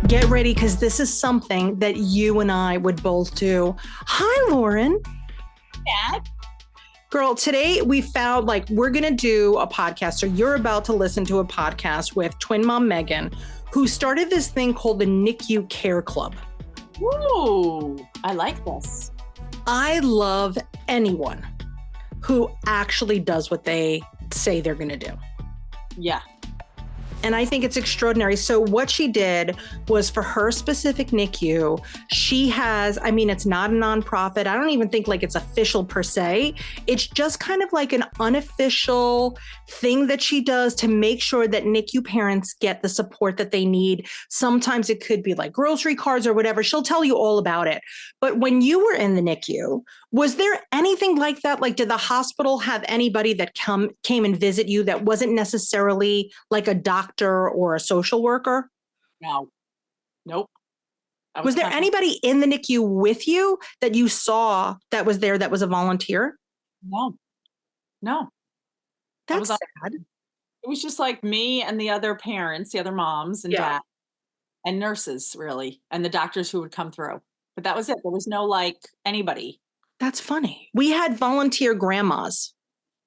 Get ready, because this is something that you and I would both do. Hi, Lauren. Yeah. Girl, today we found we're going to do a podcast. So you're about to listen to a podcast with twin mom Meghan, who started this thing called the NICU Care Club. Ooh, I like this. I love anyone who actually does what they say they're going to do. Yeah. And I think it's extraordinary. So what she did was, for her specific NICU, she has, it's not a nonprofit. I don't even think it's official per se. It's just kind of like an unofficial thing that she does to make sure that NICU parents get the support that they need. Sometimes it could be like grocery cards or whatever. She'll tell you all about it. But when you were in the NICU, was there anything like that? Did the hospital have anybody that came and visit you that wasn't necessarily like a doctor or a social worker? No. Nope. Was there anybody in the NICU with you that you saw that was there that was a volunteer? No. That's sad. It was just like me and the other parents, the other moms and dad, and nurses, really, and the doctors who would come through. But that was it. There was no anybody. That's funny. We had volunteer grandmas.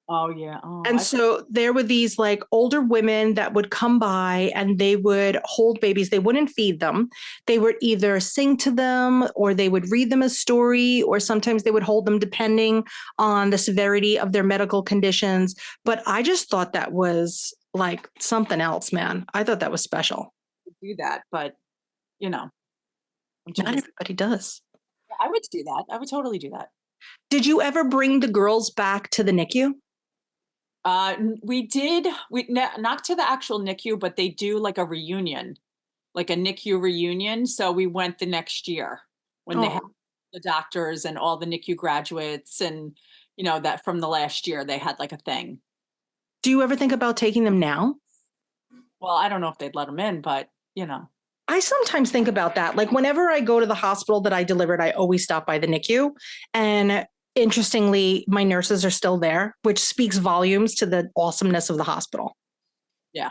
Oh, yeah. Oh, and so there were these older women that would come by and they would hold babies. They wouldn't feed them. They would either sing to them or they would read them a story, or sometimes they would hold them depending on the severity of their medical conditions. But I just thought that was something else, man. I thought that was special. Do that, but not everybody does. I would do that. I would totally do that. Did you ever bring the girls back to the NICU? We did. Not to the actual NICU, but they do a reunion, like a NICU reunion. So we went the next year when they had the doctors and all the NICU graduates, and that from the last year they had a thing. Do you ever think about taking them now? Well, I don't know if they'd let them in, but I sometimes think about that. Whenever I go to the hospital that I delivered, I always stop by the NICU. And interestingly, my nurses are still there, which speaks volumes to the awesomeness of the hospital. Yeah.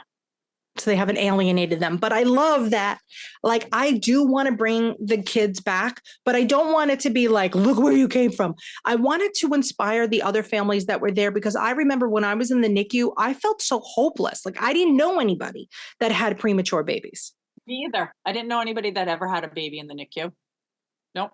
So they haven't alienated them. But I love that. I do want to bring the kids back, but I don't want it to be look where you came from. I wanted to inspire the other families that were there, because I remember when I was in the NICU, I felt so hopeless. I didn't know anybody that had premature babies. Me either. I didn't know anybody that ever had a baby in the NICU. Nope.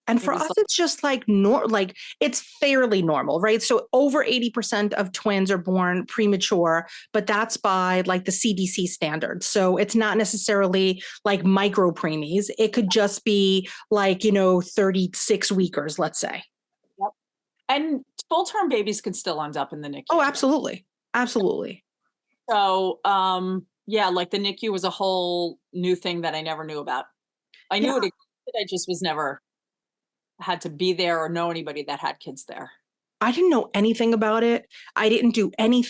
And for us, it's just it's fairly normal, right? So over 80% of twins are born premature, but that's by the CDC standards. So it's not necessarily micro preemies. It could just be 36 weekers, let's say. Yep. And full-term babies could still end up in the NICU. Oh, absolutely. Absolutely. So, yeah, the NICU was a whole new thing that I never knew about. I knew it existed. I just was never had to be there or know anybody that had kids there. I didn't know anything about it. I didn't do any,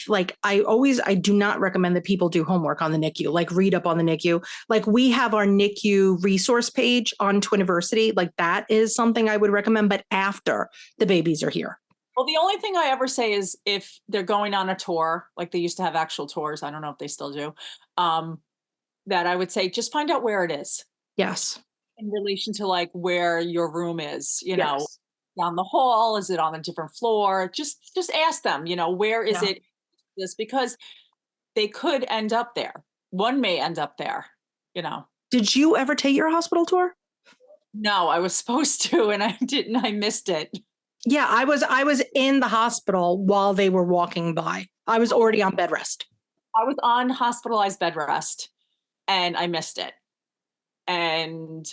I do not recommend that people do homework on the NICU, read up on the NICU. We have our NICU resource page on Twiniversity. That is something I would recommend, but after the babies are here. Well, the only thing I ever say is if they're going on a tour, they used to have actual tours, I don't know if they still do, that I would say, just find out where it is. Yes. In relation to where your room is, Yes. Down the hall, is it on a different floor? Just ask them, where is it? This, because they could end up there. One may end up there, Did you ever take your hospital tour? No, I was supposed to, and I didn't. I missed it. Yeah, I was in the hospital while they were walking by. I was already on bed rest. I was on hospitalized bed rest, and I missed it. And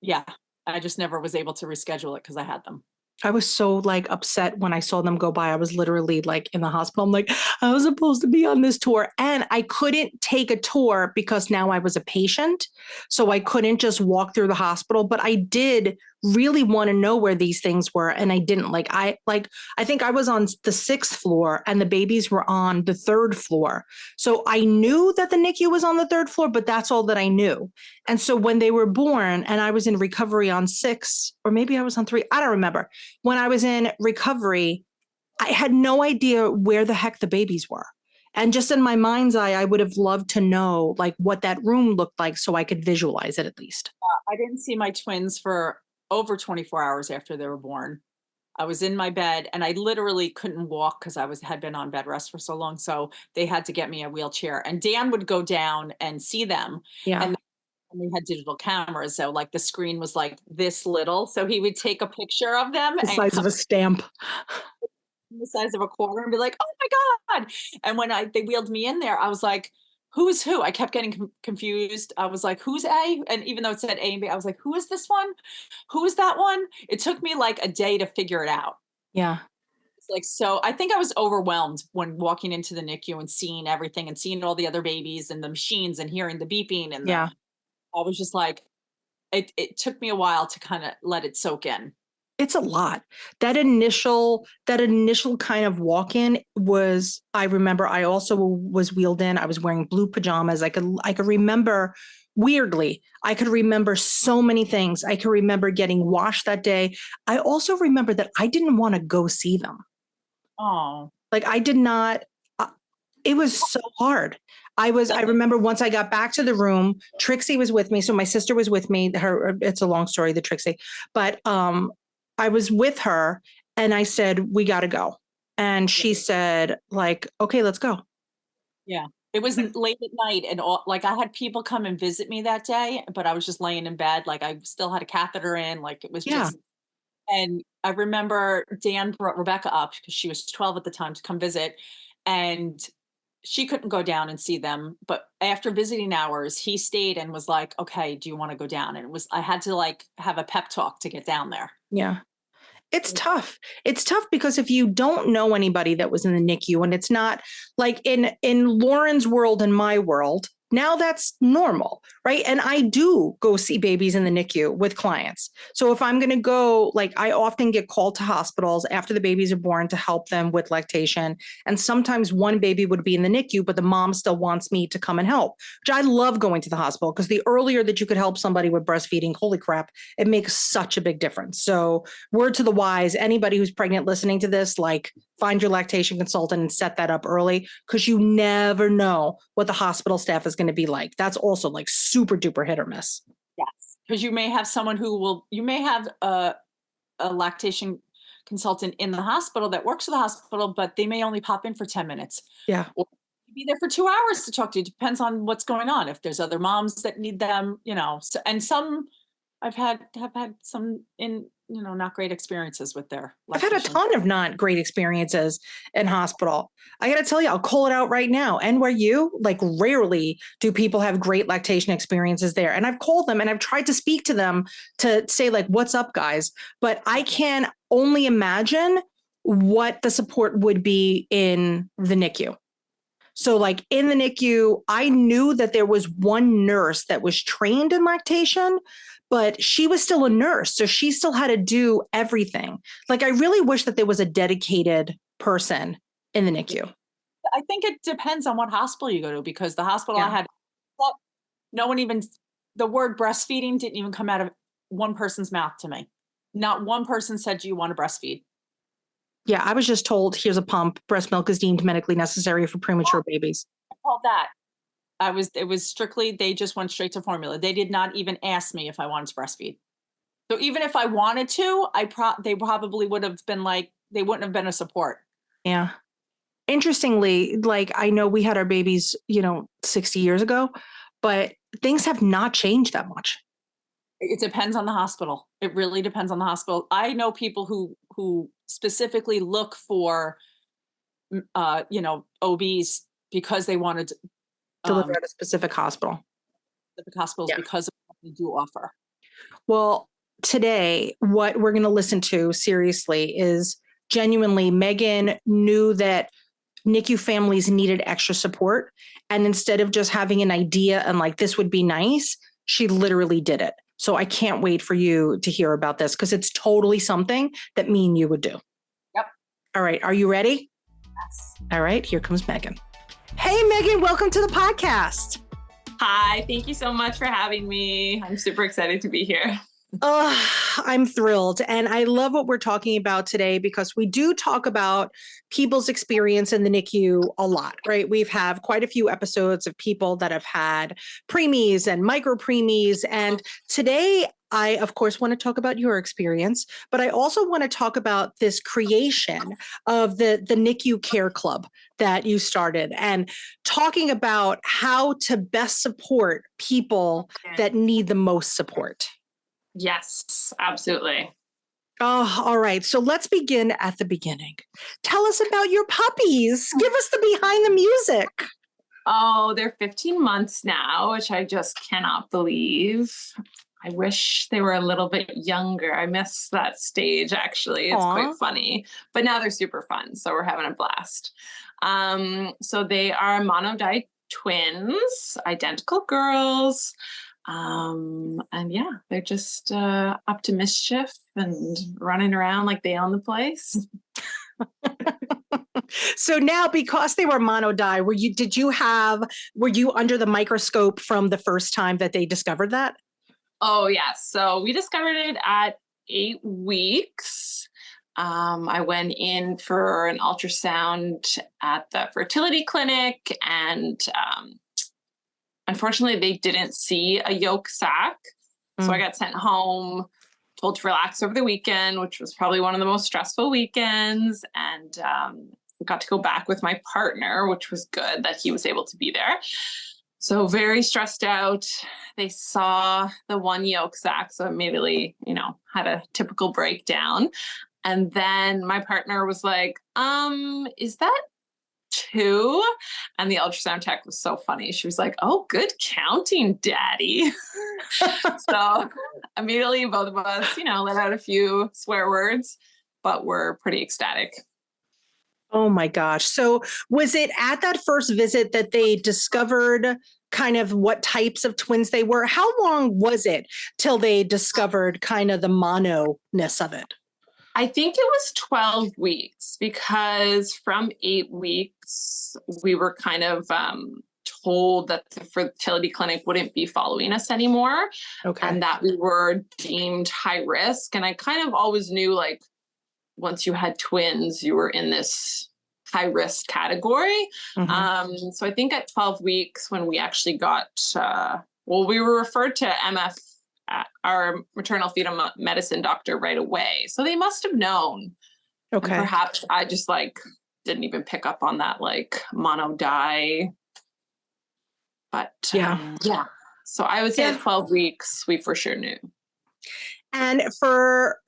yeah, I just never was able to reschedule it because I had them. I was so upset when I saw them go by. I was literally in the hospital. I'm I was supposed to be on this tour, and I couldn't take a tour because now I was a patient. So I couldn't just walk through the hospital, but I did really want to know where these things were. And I didn't I think I was on the 6th floor and the babies were on the 3rd floor. So I knew that the NICU was on the 3rd floor, but that's all that I knew. And so when they were born and I was in recovery on 6, or maybe I was on 3, I don't remember. When I was in recovery, I had no idea where the heck the babies were. And just in my mind's eye, I would have loved to know like what that room looked like so I could visualize it at least. I didn't see my twins for over 24 hours after they were born. I was in my bed and I literally couldn't walk because had been on bed rest for so long. So they had to get me a wheelchair, and Dan would go down and see them. Yeah. And we had digital cameras. So like the screen was like this little. So he would take a picture of them The size of a stamp. the size of a quarter and be like, oh my God. And when they wheeled me in there, I was like, who's who? I kept getting confused. I was like, who's A? And even though it said A and B, I was like, who is this one? Who is that one? It took me like a day to figure it out. Yeah. It's like, so I think I was overwhelmed when walking into the NICU and seeing everything and seeing all the other babies and the machines and hearing the beeping. And yeah, I was just like, it took me a while to kind of let it soak in. It's a lot. That initial kind of walk-in was, I remember I also was wheeled in. I was wearing blue pajamas. I could remember, weirdly, I could remember so many things. I could remember getting washed that day. I also remember that I didn't want to go see them. Oh. Like I did not, it was so hard. I remember once I got back to the room, Trixie was with me. So my sister was with me. It's a long story, the Trixie, but, I was with her and I said, we got to go. And she said like, okay, let's go. Yeah. It was late at night and like I had people come and visit me that day, but I was just laying in bed. Like I still had a catheter in, like it was just, and I remember Dan brought Rebecca up because she was 12 at the time to come visit, and she couldn't go down and see them. But after visiting hours, he stayed and was like, okay, do you want to go down? And I had to like have a pep talk to get down there. Yeah. It's tough. It's tough because if you don't know anybody that was in the NICU, and it's not like in Lauren's world and my world, now that's normal, right? And I do go see babies in the NICU with clients. So if I'm going to go, like I often get called to hospitals after the babies are born to help them with lactation. And sometimes one baby would be in the NICU, but the mom still wants me to come and help, which I love going to the hospital because the earlier that you could help somebody with breastfeeding, holy crap, it makes such a big difference. So word to the wise, anybody who's pregnant listening to this, like find your lactation consultant and set that up early because you never know what the hospital staff is going to be like. That's also like super duper hit or miss. Yes. Because you may have someone you may have a lactation consultant in the hospital that works at the hospital, but they may only pop in for 10 minutes. Yeah. Or be there for 2 hours to talk to you. Depends on what's going on. If there's other moms that need them, so, and some have had some not great experiences with their lactation. I've had a ton of not great experiences in hospital. I got to tell you, I'll call it out right now. NYU, like rarely do people have great lactation experiences there. And I've called them and I've tried to speak to them to say like, what's up guys? But I can only imagine what the support would be in the NICU. So like in the NICU, I knew that there was one nurse that was trained in lactation, but she was still a nurse. So she still had to do everything. Like, I really wish that there was a dedicated person in the NICU. I think it depends on what hospital you go to, because the hospital I had, the word breastfeeding didn't even come out of one person's mouth to me. Not one person said, do you want to breastfeed? Yeah, I was just told, here's a pump. Breast milk is deemed medically necessary for premature babies. I called that. It was strictly, they just went straight to formula. They did not even ask me if I wanted to breastfeed. So even if I wanted to, they probably would have been like, they wouldn't have been a support. Yeah. Interestingly, like I know we had our babies, 60 years ago, but things have not changed that much. It depends on the hospital. It really depends on the hospital. I know people who specifically look for, OBs because they wanted to deliver at a specific hospital. Specific hospitals, yeah. Because of what they do offer. Well, today, what we're going to listen to seriously is genuinely Meghan knew that NICU families needed extra support. And instead of just having an idea and like, this would be nice, she literally did it. So I can't wait for you to hear about this because it's totally something that me and you would do. Yep. All right. Are you ready? Yes. All right. Here comes Meghan. Hey, Meghan, welcome to the podcast. Hi. Thank you so much for having me. I'm super excited to be here. Oh, I'm thrilled. And I love what we're talking about today because we do talk about people's experience in the NICU a lot, right? We've had quite a few episodes of people that have had preemies and micro preemies. And today, I, of course, want to talk about your experience, but I also want to talk about this creation of the NICU Care Club that you started and talking about how to best support people that need the most support. Yes, absolutely. Oh, all right. So let's begin at the beginning. Tell us about your puppies. Give us the behind the music. Oh, they're 15 months now, which I just cannot believe. I wish they were a little bit younger. I miss that stage, actually. It's quite funny. But now they're super fun, so we're having a blast. So they are mono-dyed twins, identical girls. And yeah, they're just up to mischief and running around like they own the place. So now, because they were mono-dye, were you under the microscope from the first time that they discovered that? Oh, yes. So we discovered it at 8 weeks. I went in for an ultrasound at the fertility clinic, and unfortunately, they didn't see a yolk sac. So I got sent home, told to relax over the weekend, which was probably one of the most stressful weekends. And got to go back with my partner, which was good that he was able to be there. So very stressed out. They saw the one yolk sac, so immediately, had a typical breakdown. And then my partner was like, is that 2? And the ultrasound tech was so funny. She was like, oh, good counting, daddy. So immediately both of us, let out a few swear words, but we're pretty ecstatic. Oh my gosh. So was it at that first visit that they discovered kind of what types of twins they were? How long was it till they discovered kind of the mono-ness of it? I think it was 12 weeks because from 8 weeks, we were kind of told that the fertility clinic wouldn't be following us anymore. Okay. And that we were deemed high risk. And I kind of always knew, like, once you had twins, you were in this high risk category. So I think at 12 weeks when we actually got, we were referred to MF, our maternal fetal medicine doctor, right away. So they must have known. Okay. And perhaps I just didn't even pick up on that mono-dye. But yeah. So I would say at 12 weeks, we for sure knew. And for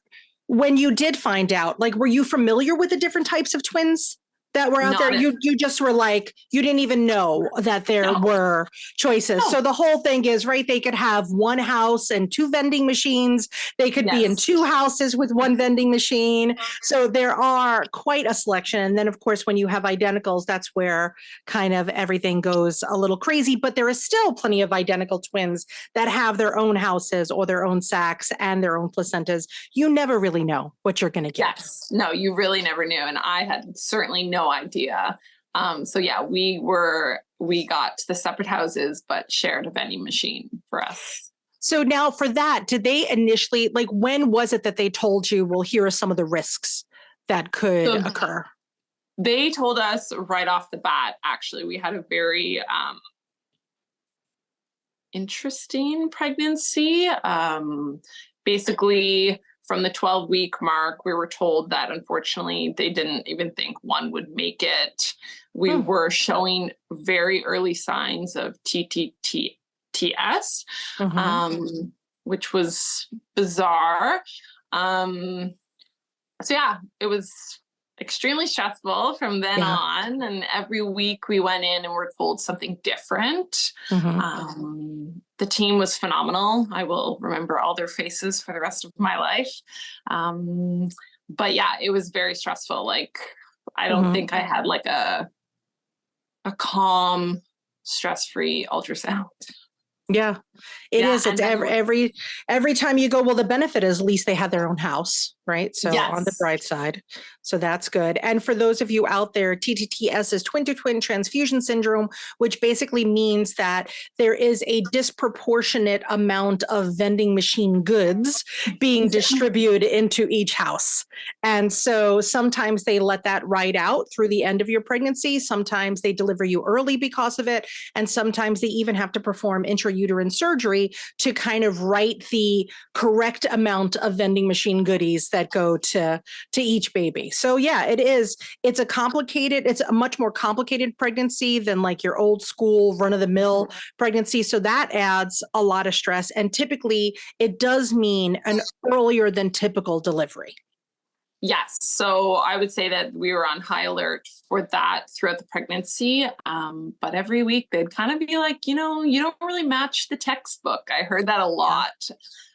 when you did find out, were you familiar with the different types of twins that were out there? You just were you didn't even know that there were choices. No. So the whole thing is, right, they could have one house and 2 vending machines. They could be in 2 houses with 1 vending machine. So there are quite a selection. And then, of course, when you have identicals, that's where kind of everything goes a little crazy. But there is still plenty of identical twins that have their own houses or their own sacs and their own placentas. You never really know what you're going to get. Yes. No, you really never knew. And I had certainly no idea. So yeah, we got the separate houses, but shared a vending machine for us. So now for that, did they initially, when was it that they told you, well, here are some of the risks that could occur? They told us right off the bat. Actually, we had a very interesting pregnancy. Basically, from the 12-week mark, we were told that unfortunately they didn't even think one would make it. We were showing very early signs of TTTS, which was bizarre. So yeah, it was extremely stressful from then on. And every week we went in and were told something different. The team was phenomenal. I will remember all their faces for the rest of my life. But yeah, it was very stressful. I don't think I had a calm, stress-free ultrasound. Yeah, it is. It's every time you go, well, the benefit is at least they had their own house, right? So on the Yes. bright side. So that's good. And for those of you out there, TTTS is twin-to-twin transfusion syndrome, which basically means that there is a disproportionate amount of vending machine goods being distributed into each house. And so sometimes they let that ride out through the end of your pregnancy. Sometimes they deliver you early because of it. And sometimes they even have to perform intrauterine surgery to kind of right the correct amount of vending machine goodies that go to each baby. So yeah, it's a much more complicated pregnancy than like your old school run of the mill pregnancy. So that adds a lot of stress. And typically it does mean an earlier than typical delivery. Yes. So I would say that we were on high alert for that throughout the pregnancy. But every week they'd kind of be like, you don't really match the textbook. I heard that a lot.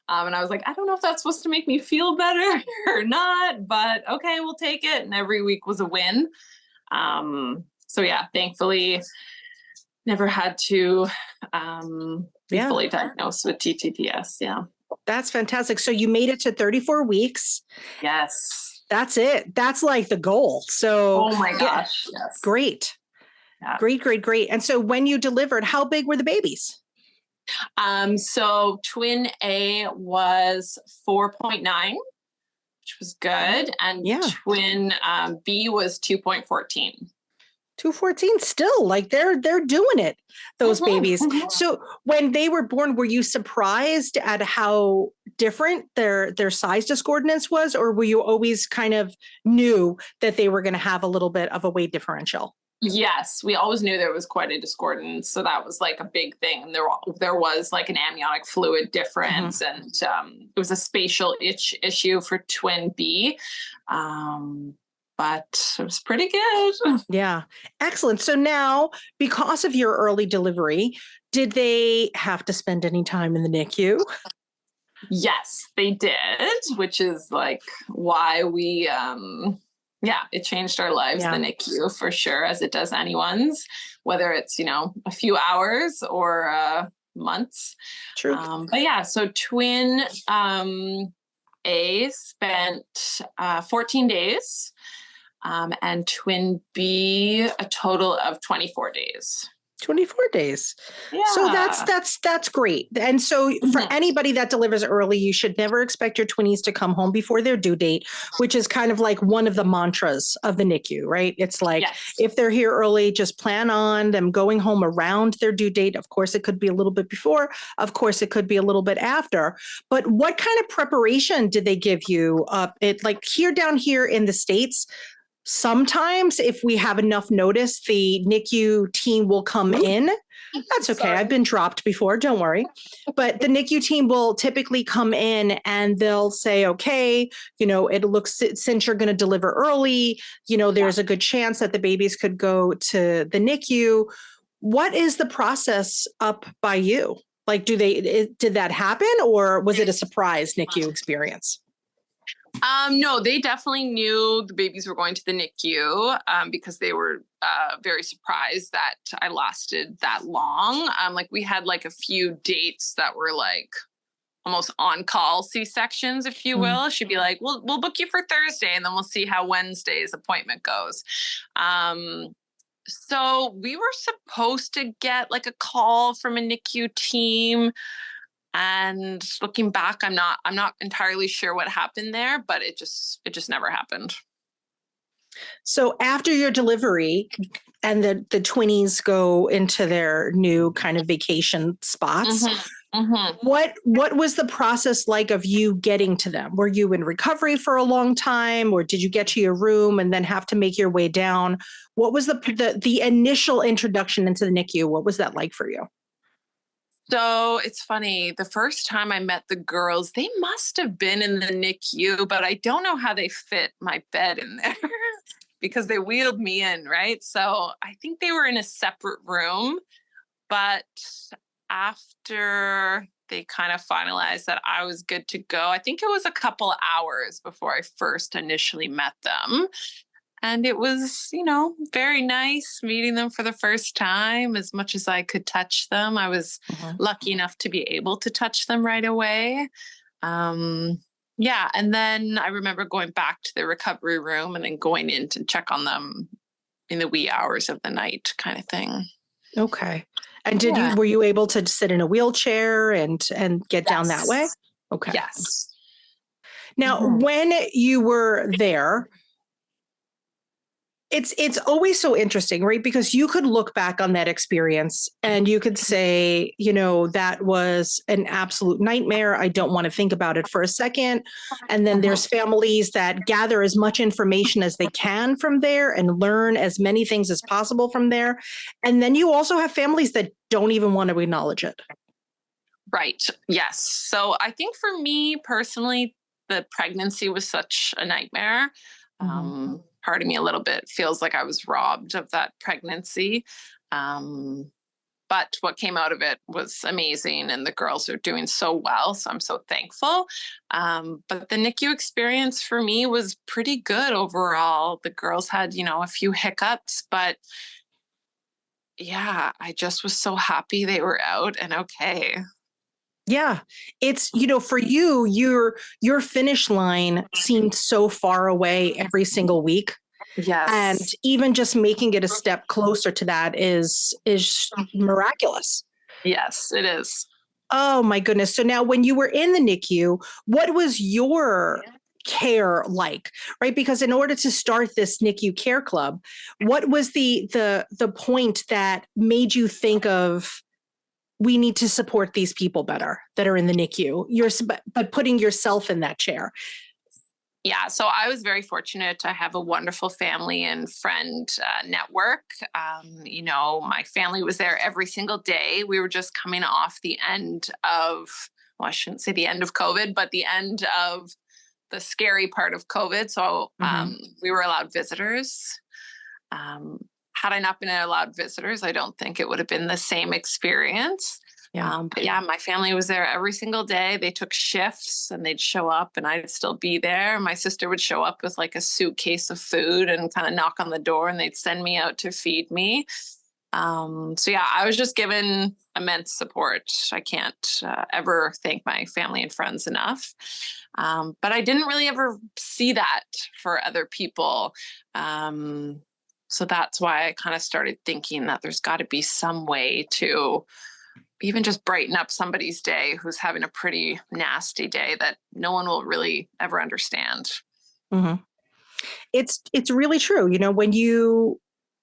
And I was like, I don't know if that's supposed to make me feel better or not, but okay, we'll take it. And every week was a win. So yeah, thankfully never had to be fully diagnosed with TTTS. Yeah. That's fantastic. So you made it to 34 weeks. Yes. That's it. That's like the goal. So oh my gosh. Yes. Great. Yeah. Great. And so when you delivered, how big were the babies? So twin A was 4.9, which was good. And twin B was 2.14. 214 still, like they're doing it, those babies. So when they were born, were you surprised at how different their size discordance was, or were you always kind of knew that they were going to have a little bit of a weight differential? Yes, we always knew there was quite a discordance. So that was like a big thing. And there was like an amniotic fluid difference, and it was a spatial issue for twin B. But it was pretty good. Yeah. Excellent. So now, because of your early delivery, did they have to spend any time in the NICU? Yes, they did, which is like why we, it changed our lives, the NICU for sure, as it does anyone's, whether it's, a few hours or months. True. But yeah, so twin A spent 14 days. And twin B, a total of 24 days. 24 days. Yeah. So that's great. And so for anybody that delivers early, you should never expect your twinnies to come home before their due date, which is kind of like one of the mantras of the NICU, right? It's like, if they're here early, just plan on them going home around their due date. Of course, it could be a little bit before. Of course, it could be a little bit after. But what kind of preparation did they give you? Down here in the States, sometimes if we have enough notice, the NICU team will come in. That's okay. I've been dropped before. Don't worry. But the NICU team will typically come in and they'll say, okay, it looks, since you're going to deliver early, there's a good chance that the babies could go to the NICU. What is the process up by you? Like, did that happen, or was it a surprise NICU experience? No, they definitely knew the babies were going to the NICU because they were very surprised that I lasted that long. We had like a few dates that were like almost on-call C-sections, if you will. She'd be like, we'll book you for Thursday, and then we'll see how Wednesday's appointment goes. So we were supposed to get like a call from a NICU team. And looking back, I'm not entirely sure what happened there, but it just never happened. So after your delivery and the twinnies go into their new kind of vacation spots, what was the process like of you getting to them? Were you in recovery for a long time, or did you get to your room and then have to make your way down? What was the initial introduction into the NICU? What was that like for you? So it's funny, the first time I met the girls, they must have been in the NICU, but I don't know how they fit my bed in there because they wheeled me in, right? So I think they were in a separate room, but after they kind of finalized that I was good to go, I think it was a couple hours before I first initially met them. And it was, very nice meeting them for the first time. As much as I could touch them, I was lucky enough to be able to touch them right away. Yeah. And then I remember going back to the recovery room and then going in to check on them in the wee hours of the night kind of thing. Okay. And Yeah. were you able to sit in a wheelchair and get down that way? Yes. Okay. Yes. Now, Mhm. when you were there, it's always so interesting, right? Because you could look back on that experience and you could say, that was an absolute nightmare. I don't want to think about it for a second. And then there's families that gather as much information as they can from there and learn as many things as possible from there. And then you also have families that don't even want to acknowledge it. Right. Yes. So I think for me personally, the pregnancy was such a nightmare. Part of me a little bit feels like I was robbed of that pregnancy. But what came out of it was amazing, and the girls are doing so well. So I'm so thankful. But the NICU experience for me was pretty good overall. The girls had, a few hiccups, but yeah, I just was so happy they were out and okay. Yeah. It's, for you, your finish line seemed so far away every single week. And Yes. even just making it a step closer to that is miraculous. Yes, it is. Oh my goodness. So now when you were in the NICU, what was your care like? Right? Because in order to start this NICU Care Club, what was the point that made you think of, we need to support these people better that are in the NICU? But putting yourself in that chair. Yeah, so I was very fortunate to have a wonderful family and friend network. My family was there every single day. We were just coming off the end of, well, I shouldn't say the end of COVID, but the end of the scary part of COVID. So we were allowed visitors. Had I not been allowed visitors, I don't think it would have been the same experience. Yeah. But yeah, my family was there every single day. They took shifts and they'd show up and I'd still be there. My sister would show up with like a suitcase of food and kind of knock on the door and they'd send me out to feed me. So yeah, I was just given immense support. I can't ever thank my family and friends enough. But I didn't really ever see that for other people. So that's why I kind of started thinking that there's got to be some way to even just brighten up somebody's day who's having a pretty nasty day that no one will really ever understand. Mm-hmm. It's really true. When you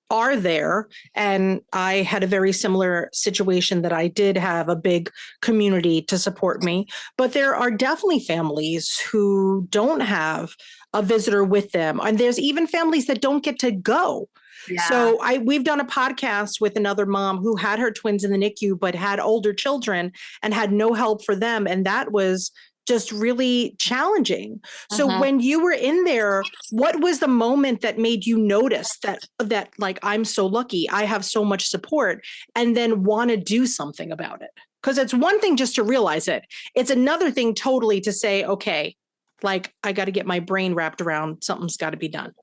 are there, and I had a very similar situation that I did have a big community to support me, but there are definitely families who don't have a visitor with them. And there's even families that don't get to go. Yeah. So we've done a podcast with another mom who had her twins in the NICU, but had older children and had no help for them. And that was just really challenging. So when you were in there, what was the moment that made you notice that like, I'm so lucky, I have so much support, and then want to do something about it? Because it's one thing just to realize it. It's another thing totally to say, okay, like I got to get my brain wrapped around something's got to be done.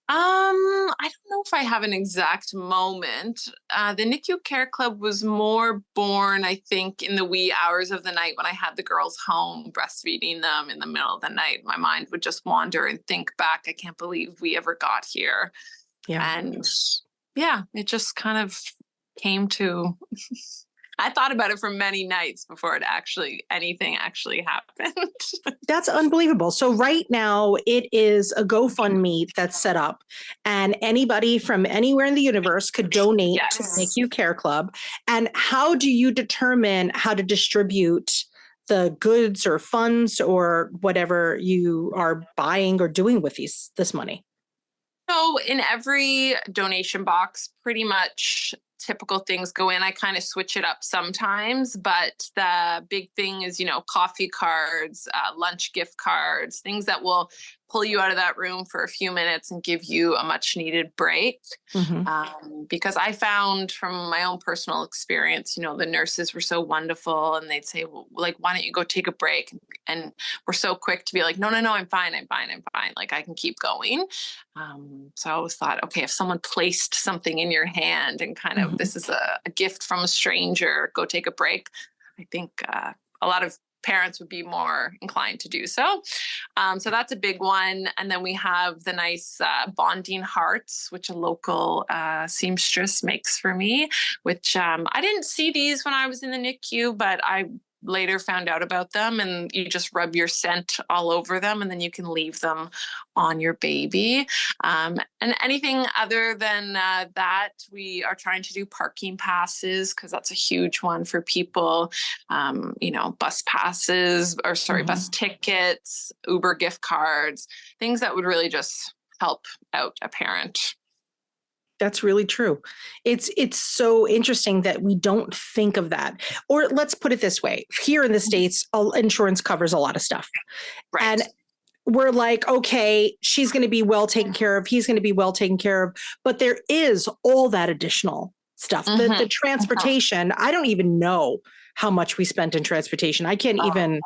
I don't know if I have an exact moment. The NICU Care Club was more born, I think, in the wee hours of the night when I had the girls home, breastfeeding them in the middle of the night. My mind would just wander and think back. I can't believe we ever got here. Yeah. And yeah, it just kind of came to I thought about it for many nights before anything actually happened. That's unbelievable. So right now it is a GoFundMe that's set up, and anybody from anywhere in the universe could donate to NICU Care Club. And how do you determine how to distribute the goods or funds or whatever you are buying or doing with this money? So in every donation box, pretty much typical things go in. I kind of switch it up sometimes, but the big thing is, coffee cards, lunch gift cards, things that will pull you out of that room for a few minutes and give you a much needed break. Because I found from my own personal experience, the nurses were so wonderful and they'd say, well, like, why don't you go take a break? And we're so quick to be like, no, I'm fine. Like I can keep going. So I always thought, okay, if someone placed something in your hand and kind of, this is a gift from a stranger, go take a break. I think a lot of parents would be more inclined to do so. So that's a big one. And then we have the nice bonding hearts, which a local seamstress makes for me, which I didn't see these when I was in the NICU, but I later found out about them, and you just rub your scent all over them and then you can leave them on your baby. And anything other than that, we are trying to do parking passes because that's a huge one for people. Bus passes, or sorry, bus tickets, Uber gift cards, things that would really just help out a parent. That's really true. It's so interesting that we don't think of that. Or let's put it this way. Here in the States, insurance covers a lot of stuff. Right. And we're like, okay, she's going to be well taken care of. He's going to be well taken care of. But there is all that additional stuff. The transportation, I don't even know how much we spent in transportation. I can't even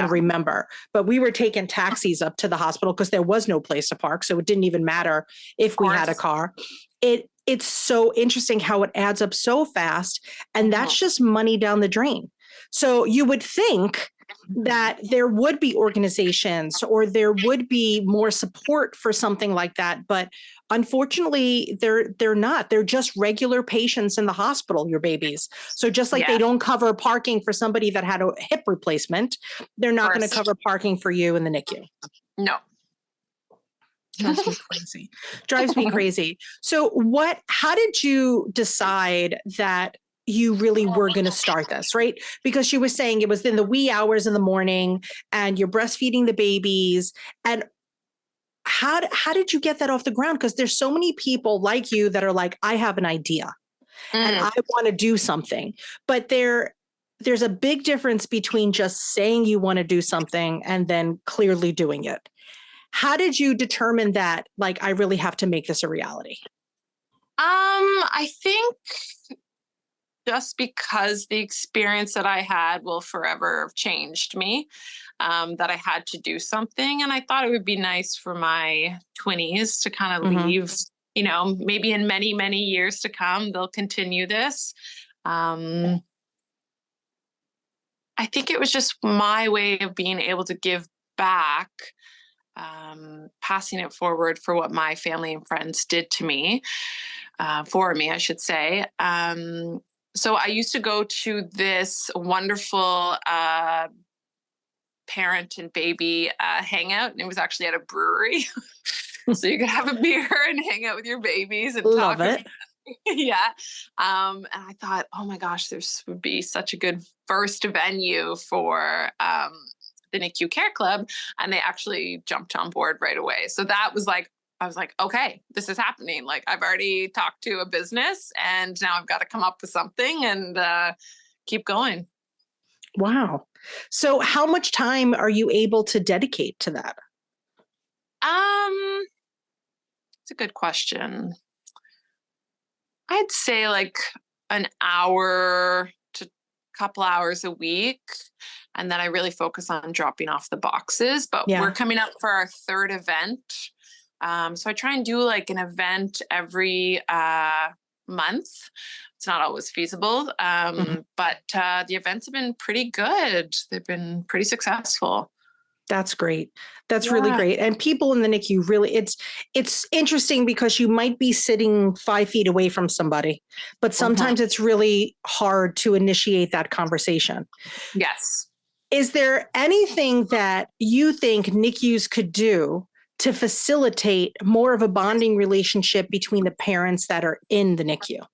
remember, but we were taking taxis up to the hospital because there was no place to park. So it didn't even matter if we had a car. It's so interesting how it adds up so fast. And that's just money down the drain. So you would think that there would be organizations or there would be more support for something like that. But unfortunately, they're not. They're just regular patients in the hospital, your babies. So just like they don't cover parking for somebody that had a hip replacement, they're not going to cover parking for you in the NICU. No. Drives me crazy. So how did you decide that you really were going to start this, right? Because she was saying it was in the wee hours in the morning and you're breastfeeding the babies. And how did you get that off the ground? Because there's so many people like you that are like, I have an idea and I want to do something. But there's a big difference between just saying you want to do something and then clearly doing it. How did you determine that, like, I really have to make this a reality? I think just because the experience that I had will forever have changed me, that I had to do something. And I thought it would be nice for my twinnies to kind of leave, maybe in many, many years to come, they'll continue this. I think it was just my way of being able to give back, passing it forward for what my family and friends did to me, for me, I should say. So I used to go to this wonderful parent and baby hangout, and it was actually at a brewery. So you could have a beer and hang out with your babies and Love talk. it. Yeah. And I thought, oh my gosh, this would be such a good first venue for the NICU Care Club. And they actually jumped on board right away. So that was like, I was like, okay, this is happening. Like, I've already talked to a business and now I've got to come up with something and keep going. Wow. So how much time are you able to dedicate to that? It's a good question. I'd say like an hour to a couple hours a week. And then I really focus on dropping off the boxes, but we're coming up for our third event. So I try and do like an event every month. It's not always feasible, but the events have been pretty good. They've been pretty successful. That's great. That's really great. And people in the NICU really, it's interesting because you might be sitting 5 feet away from somebody, but sometimes it's really hard to initiate that conversation. Yes. Is there anything that you think NICUs could do to facilitate more of a bonding relationship between the parents that are in the NICU?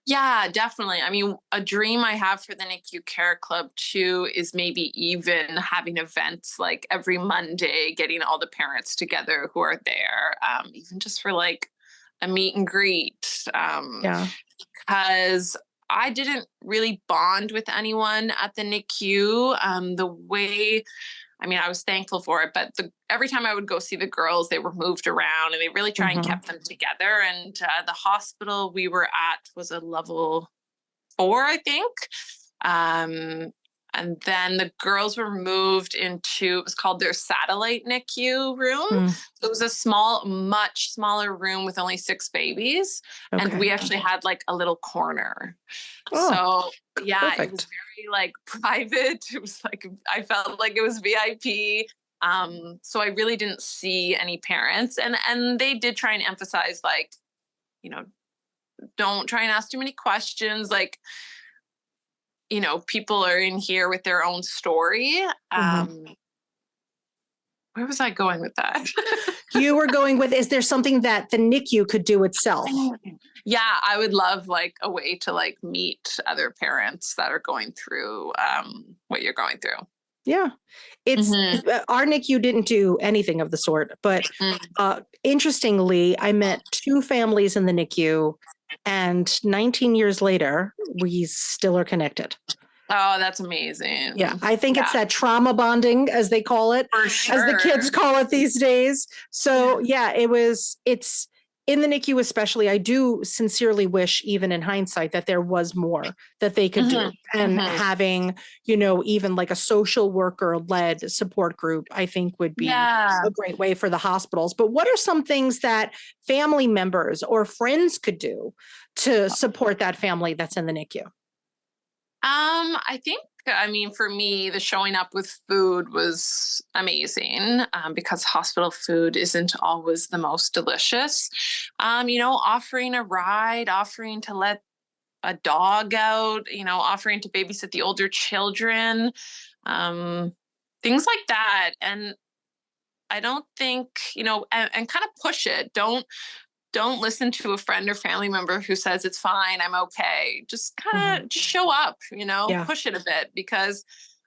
Yeah, definitely. I mean, a dream I have for the NICU Care Club too is maybe even having events like every Monday, getting all the parents together who are there, even just for like a meet and greet. Because I didn't really bond with anyone at the NICU the way. I mean, I was thankful for it, but every time I would go see the girls, they were moved around and they really try and kept them together. And the hospital we were at was a level 4, I think. And then the girls were moved into, it was called their satellite NICU room. So it was a much smaller room with only 6 babies. Okay. And we actually had like a little corner. Oh, so yeah, perfect. it was very like private. It was like, I felt like it was VIP. So I really didn't see any parents, and they did try and emphasize, like, you know, don't try and ask too many questions. Like, you know, people are in here with their own story. Where was I going with that? You were going with, is there something that the NICU could do itself? Yeah, I would love like a way to like meet other parents that are going through what you're going through. Yeah, it's our NICU didn't do anything of the sort, but interestingly, I met 2 families in the NICU, and 19 years later, we still are connected. Oh, that's amazing. Yeah, I think it's that trauma bonding, as they call it, For sure. as the kids call it these days. So yeah, it's in the NICU especially. I do sincerely wish, even in hindsight, that there was more that they could do. And having, you know, even like a social worker led support group, I think would be a great way for the hospitals. But what are some things that family members or friends could do to support that family that's in the NICU? I think, I mean, for me, the showing up with food was amazing, because hospital food isn't always the most delicious. You know, offering a ride, offering to let a dog out, you know, offering to babysit the older children, things like that. And I don't think, you know, and kind of push it. Don't listen to a friend or family member who says it's fine, I'm okay. Just kind of show up, you know, push it a bit, because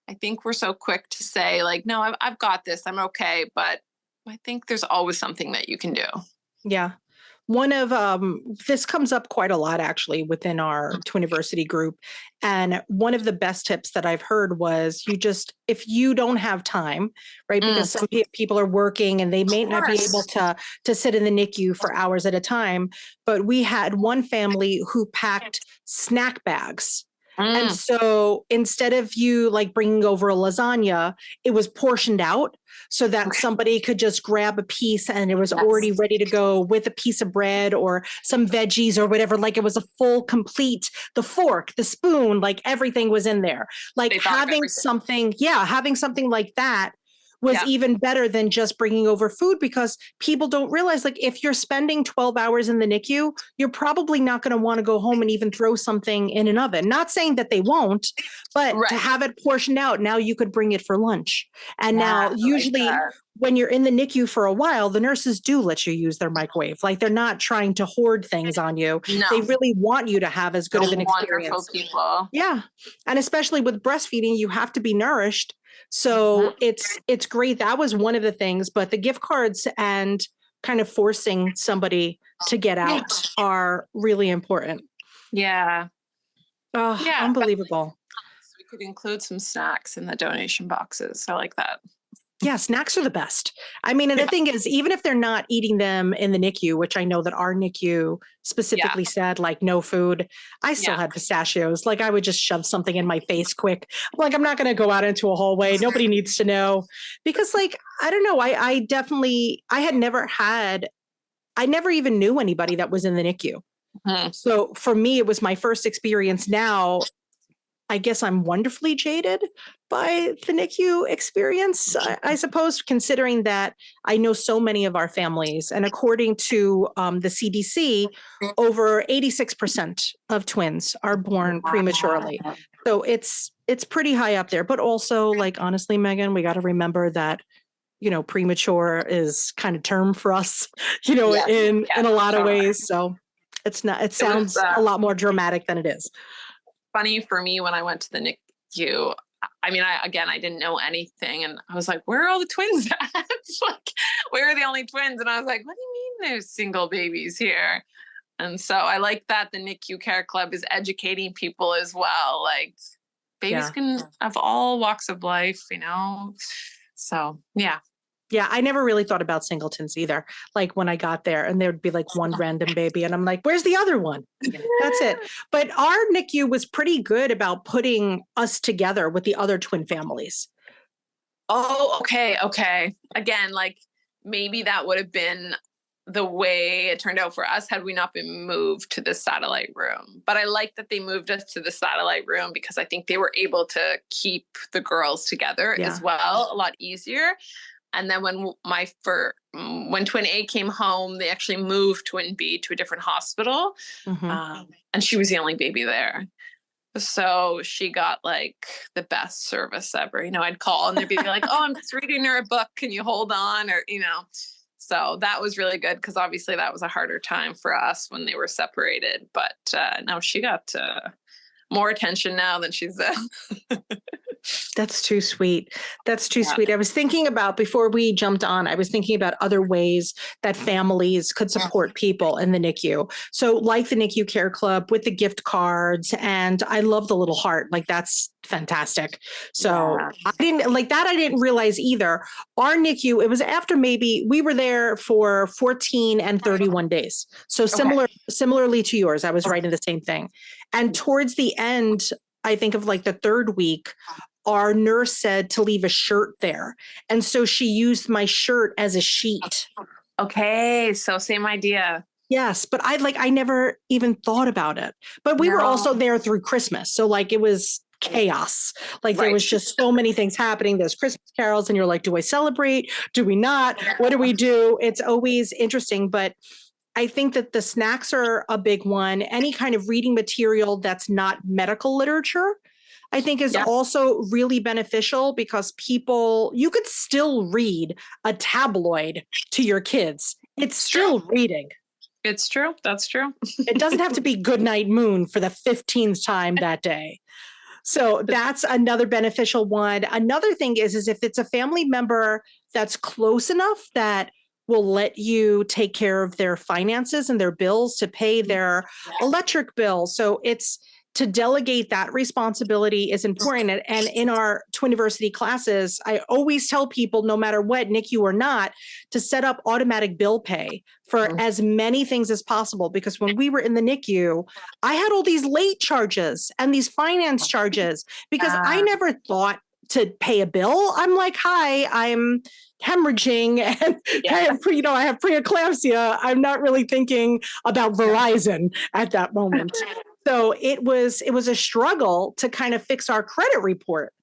I think we're so quick to say like, no, I've got this, I'm okay. But I think there's always something that you can do. Yeah. One of this comes up quite a lot actually within our Twiniversity group. And one of the best tips that I've heard was, you just, if you don't have time, right? Because some people are working and they may not be able to sit in the NICU for hours at a time. But we had one family who packed snack bags. And so instead of you like bringing over a lasagna, it was portioned out so that somebody could just grab a piece and it was already ready to go with a piece of bread or some veggies or whatever. Like it was a full, complete, the fork, the spoon, like everything was in there. Like having something like that was even better than just bringing over food, because people don't realize, like, if you're spending 12 hours in the NICU, you're probably not going to want to go home and even throw something in an oven. Not saying that they won't, but to have it portioned out, now you could bring it for lunch. And now usually when you're in the NICU for a while, the nurses do let you use their microwave. Like they're not trying to hoard things on you. No. They really want you to have as good of an experience. Wonderful people. Yeah. And especially with breastfeeding, you have to be nourished. So it's great. That was one of the things, but the gift cards and kind of forcing somebody to get out are really important. Yeah. Oh, unbelievable. We could include some snacks in the donation boxes. I like that. Yeah, snacks are the best. I mean, and the thing is, even if they're not eating them in the NICU, which I know that our NICU specifically said, like, no food, I still had pistachios. Like, I would just shove something in my face quick. Like, I'm not going to go out into a hallway. Nobody needs to know. Because, like, I don't know. I never even knew anybody that was in the NICU. So for me, it was my first experience. Now, I guess I'm wonderfully jaded by the NICU experience, I suppose, considering that I know so many of our families. And according to the CDC, over 86% of twins are born prematurely. So it's pretty high up there. But also, like, honestly, Meghan, we got to remember that, you know, premature is kind of term for us, you know, in a lot of ways. So it's not, it sounds a lot more dramatic than it is. Funny for me when I went to the NICU. I mean, I didn't know anything, and I was like, "Where are all the twins at? Like, where are the only twins?" And I was like, "What do you mean there's single babies here?" And so I like that the NICU Care Club is educating people as well. Like, babies can have all walks of life, you know. So yeah. Yeah, I never really thought about singletons either. Like when I got there and there'd be like one random baby and I'm like, where's the other one? That's it. But our NICU was pretty good about putting us together with the other twin families. Oh, okay. Okay. Again, like maybe that would have been the way it turned out for us had we not been moved to the satellite room. But I like that they moved us to the satellite room because I think they were able to keep the girls together as well, a lot easier. And then when twin A came home, they actually moved twin B to a different hospital. And she was the only baby there. So she got like the best service ever. I'd call and they'd be like, oh, I'm just reading her a book. Can you hold on? Or, so that was really good because obviously that was a harder time for us when they were separated. But no, she got more attention now than she's That's too sweet. That's too sweet. I was thinking about, before we jumped on, I was thinking about other ways that families could support people in the NICU. So like the NICU Care Club with the gift cards, and I love the little heart. Like that's fantastic. So I didn't realize either. Our NICU, it was after maybe we were there for 14 and 31 days. So similarly to yours, I was writing the same thing. And towards the end, I think of like the third week, our nurse said to leave a shirt there. And so she used my shirt as a sheet. Okay. So same idea. Yes. But I never even thought about it. But we were also there through Christmas. So like it was chaos. Like there was just so many things happening. There's Christmas carols and you're like, do I celebrate? Do we not? What do we do? It's always interesting. But I think that the snacks are a big one. Any kind of reading material that's not medical literature, I think is also really beneficial because you could still read a tabloid to your kids. It's still reading. It's true. That's true. It doesn't have to be Goodnight Moon for the 15th time that day. So that's another beneficial one. Another thing is if it's a family member that's close enough that will let you take care of their finances and their bills to pay their electric bill. So it's to delegate that responsibility is important. And in our Twiniversity classes, I always tell people, no matter what, NICU or not, to set up automatic bill pay for as many things as possible. Because when we were in the NICU, I had all these late charges and these finance charges because I never thought to pay a bill. I'm like, hi, I'm hemorrhaging and I have preeclampsia. I'm not really thinking about Verizon at that moment. So it was a struggle to kind of fix our credit report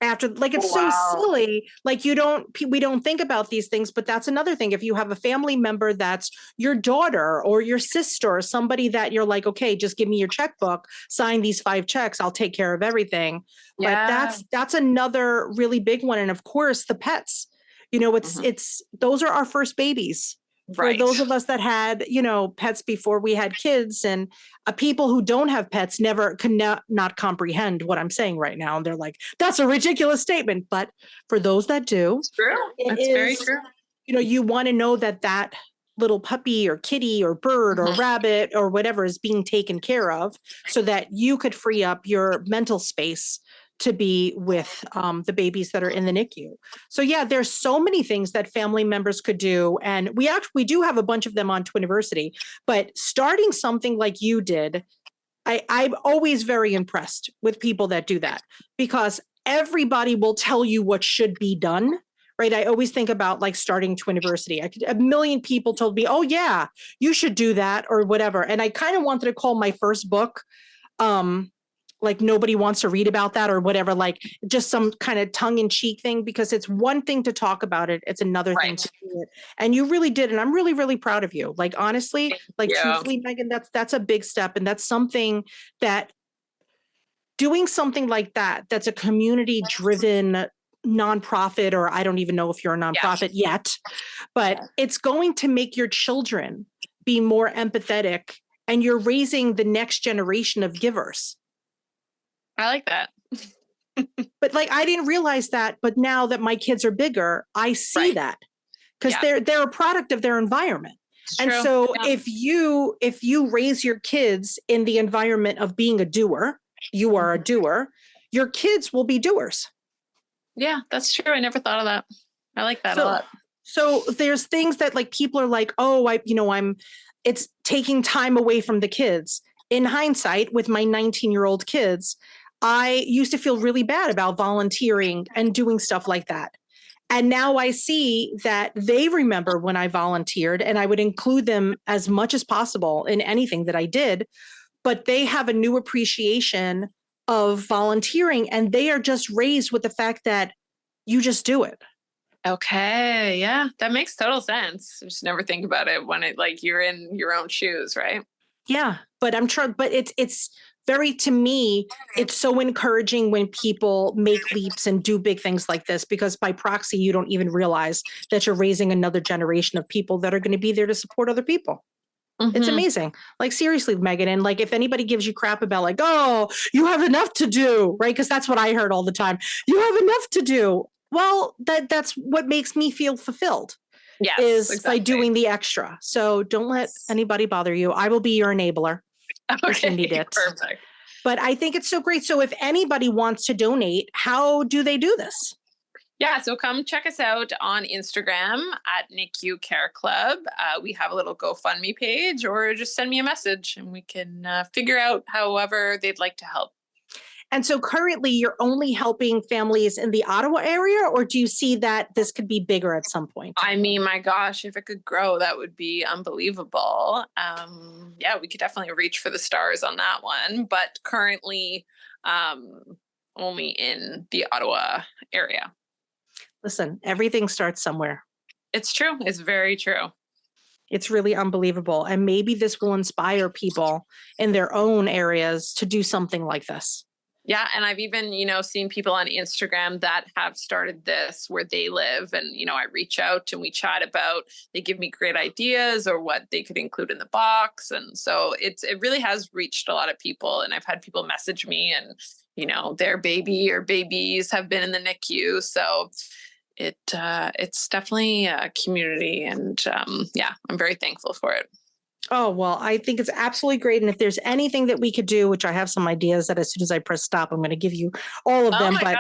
after, like, it's so silly. Like we don't think about these things, but that's another thing. If you have a family member that's your daughter or your sister or somebody that you're like, okay, just give me your checkbook, sign these 5 checks, I'll take care of everything. But that's another really big one. And of course the pets, it's those are our first babies. For those of us that had, pets before we had kids, and people who don't have pets not comprehend what I'm saying right now. And they're like, that's a ridiculous statement. But for those that do, it's true. It's very true. You want to know that little puppy or kitty or bird or rabbit or whatever is being taken care of so that you could free up your mental space to be with the babies that are in the NICU. So yeah, there's so many things that family members could do. And we do have a bunch of them on Twiniversity, but starting something like you did, I'm always very impressed with people that do that because everybody will tell you what should be done. Right. I always think about like starting Twiniversity. A million people told me, oh yeah, you should do that or whatever. And I kind of wanted to call my first book, like nobody wants to read about that or whatever, like just some kind of tongue-in-cheek thing, because it's one thing to talk about it. It's another thing to do it. And you really did. And I'm really, really proud of you. Like, honestly, truthfully, Meghan, that's a big step. And that's something that doing something like that's a community driven nonprofit, or I don't even know if you're a nonprofit yet, but it's going to make your children be more empathetic, and you're raising the next generation of givers. I like that. But like, I didn't realize that, but now that my kids are bigger, I see that because they're a product of their environment. And so if you raise your kids in the environment of being a doer, you are a doer, your kids will be doers. Yeah, that's true. I never thought of that. I like that a lot. So there's things that like people are like, oh, it's taking time away from the kids. In hindsight, with my 19-year-old kids, I used to feel really bad about volunteering and doing stuff like that. And now I see that they remember when I volunteered, and I would include them as much as possible in anything that I did. But they have a new appreciation of volunteering, and they are just raised with the fact that you just do it. Okay. Yeah. That makes total sense. I just never think about it when you're in your own shoes, right? Yeah. But it's very, to me, it's so encouraging when people make leaps and do big things like this, because by proxy, you don't even realize that you're raising another generation of people that are going to be there to support other people. Mm-hmm. It's amazing. Like, seriously, Meghan. And like, if anybody gives you crap about like, oh, you have enough to do, right? Because that's what I heard all the time. You have enough to do. Well, that's what makes me feel fulfilled. Yes, is exactly. by doing the extra. So don't let anybody bother you. I will be your enabler. Okay, if you need it. Perfect. But I think it's so great. So if anybody wants to donate, how do they do this? Yeah, so come check us out on Instagram at NICU Care Club. We have a little GoFundMe page, or just send me a message and we can figure out however they'd like to help. And so currently you're only helping families in the Ottawa area, or do you see that this could be bigger at some point? I mean, my gosh, if it could grow, that would be unbelievable. Yeah, we could definitely reach for the stars on that one, but currently only in the Ottawa area. Listen, everything starts somewhere. It's true. It's very true. It's really unbelievable. And maybe this will inspire people in their own areas to do something like this. Yeah. And I've even, seen people on Instagram that have started this where they live, and, I reach out and we chat about, they give me great ideas or what they could include in the box. And so it really has reached a lot of people. And I've had people message me and, their baby or babies have been in the NICU. So it's definitely a community, and I'm very thankful for it. Oh, well, I think it's absolutely great. And if there's anything that we could do, which I have some ideas that as soon as I press stop, I'm going to give you all of them. But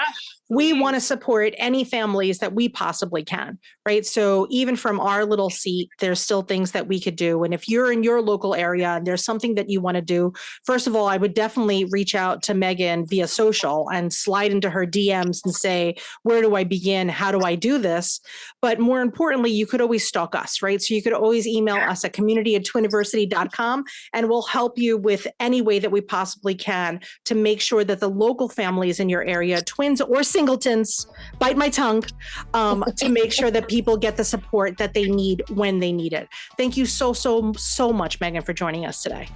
we want to support any families that we possibly can, right? So even from our little seat, there's still things that we could do. And if you're in your local area and there's something that you want to do, first of all, I would definitely reach out to Meghan via social and slide into her DMs and say, where do I begin? How do I do this? But more importantly, you could always stalk us, right? So you could always email us at community@twiniversity.com, and we'll help you with any way that we possibly can to make sure that the local families in your area, twins or singletons, bite my tongue, to make sure that people get the support that they need when they need it. Thank you so much, Meghan, for joining us today.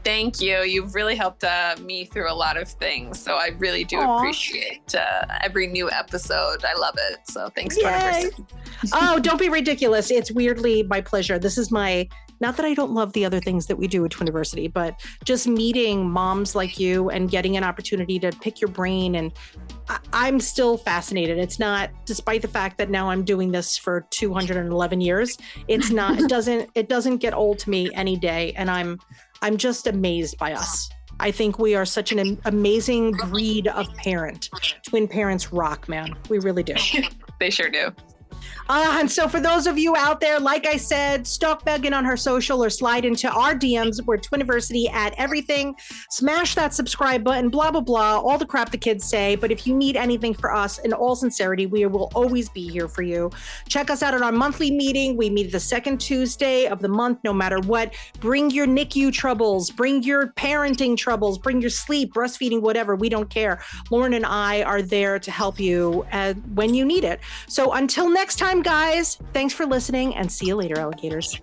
Thank you. You've really helped me through a lot of things. So I really do appreciate every new episode. I love it. So thanks, Twiniversity. Oh, don't be ridiculous. It's weirdly my pleasure. This is not that I don't love the other things that we do at Twiniversity, but just meeting moms like you and getting an opportunity to pick your brain. And I'm still fascinated. It's not, despite the fact that now I'm doing this for 211 years, it's not, it doesn't get old to me any day. And I'm just amazed by us. I think we are such an amazing breed of parent. Twin parents rock, man. We really do. They sure do. And so for those of you out there, like I said, stalk Meghan on her social or slide into our DMs. We're Twiniversity at everything. Smash that subscribe button, blah, blah, blah, all the crap the kids say. But if you need anything for us, in all sincerity, we will always be here for you. Check us out at our monthly meeting. We meet the second Tuesday of the month, no matter what. Bring your NICU troubles, bring your parenting troubles, bring your sleep, breastfeeding, whatever. We don't care. Lauren and I are there to help you when you need it. So until next time, guys, thanks for listening, and see you later, alligators.